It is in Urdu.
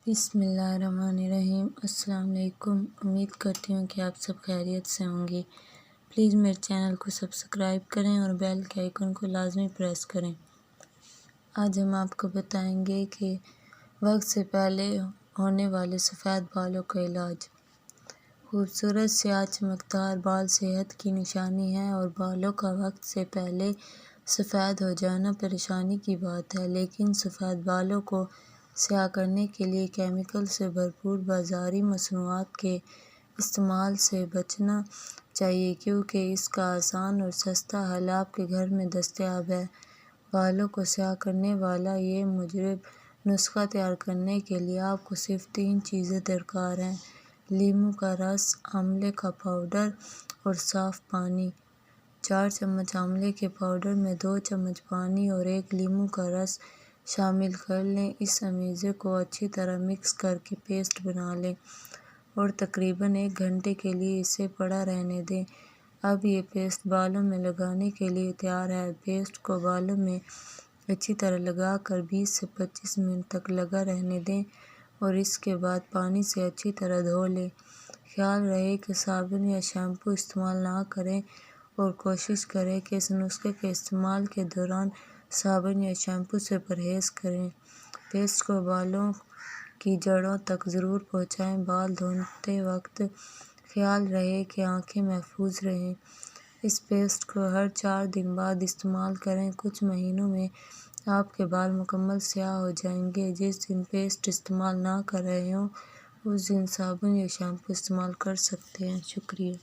بسم اللہ الرحمن الرحیم۔ السلام علیکم۔ امید کرتی ہوں کہ آپ سب خیریت سے ہوں گے۔ پلیز میرے چینل کو سبسکرائب کریں اور بیل کے آئیکن کو لازمی پریس کریں۔ آج ہم آپ کو بتائیں گے کہ وقت سے پہلے ہونے والے سفید بالوں کا علاج۔ خوبصورت سیاہ چمکدار بال صحت کی نشانی ہے اور بالوں کا وقت سے پہلے سفید ہو جانا پریشانی کی بات ہے، لیکن سفید بالوں کو سیاہ کرنے کے لیے کیمیکل سے بھرپور بازاری مصنوعات کے استعمال سے بچنا چاہیے، کیونکہ اس کا آسان اور سستا حل آپ کے گھر میں دستیاب ہے۔ بالوں کو سیاہ کرنے والا یہ مجرب نسخہ تیار کرنے کے لیے آپ کو صرف 3 چیزیں درکار ہیں: لیموں کا رس، آملے کا پاؤڈر اور صاف پانی۔ 4 چمچ آملے کے پاؤڈر میں 2 چمچ پانی اور 1 لیموں کا رس شامل کر لیں۔ اس امیزے کو اچھی طرح مکس کرکے پیسٹ بنا لیں اور تقریباً 1 گھنٹے کے لیے اسے پڑا رہنے دیں۔ اب یہ پیسٹ بالوں میں لگانے کے لیے تیار ہے۔ پیسٹ کو بالوں میں اچھی طرح لگا کر 20 سے 25 منٹ تک لگا رہنے دیں اور اس کے بعد پانی سے اچھی طرح دھو لیں۔ خیال رہے کہ صابن یا شیمپو استعمال نہ کریں اور کوشش کریں کہ اس نسخے کے استعمال کے دوران صابن یا شیمپو سے پرہیز کریں۔ پیسٹ کو بالوں کی جڑوں تک ضرور پہنچائیں۔ بال دھوتے وقت خیال رہے کہ آنکھیں محفوظ رہیں۔ اس پیسٹ کو ہر 4 دن بعد استعمال کریں۔ کچھ مہینوں میں آپ کے بال مکمل سیاہ ہو جائیں گے۔ جس دن پیسٹ استعمال نہ کر رہے ہوں اس دن صابن یا شیمپو استعمال کر سکتے ہیں۔ شکریہ۔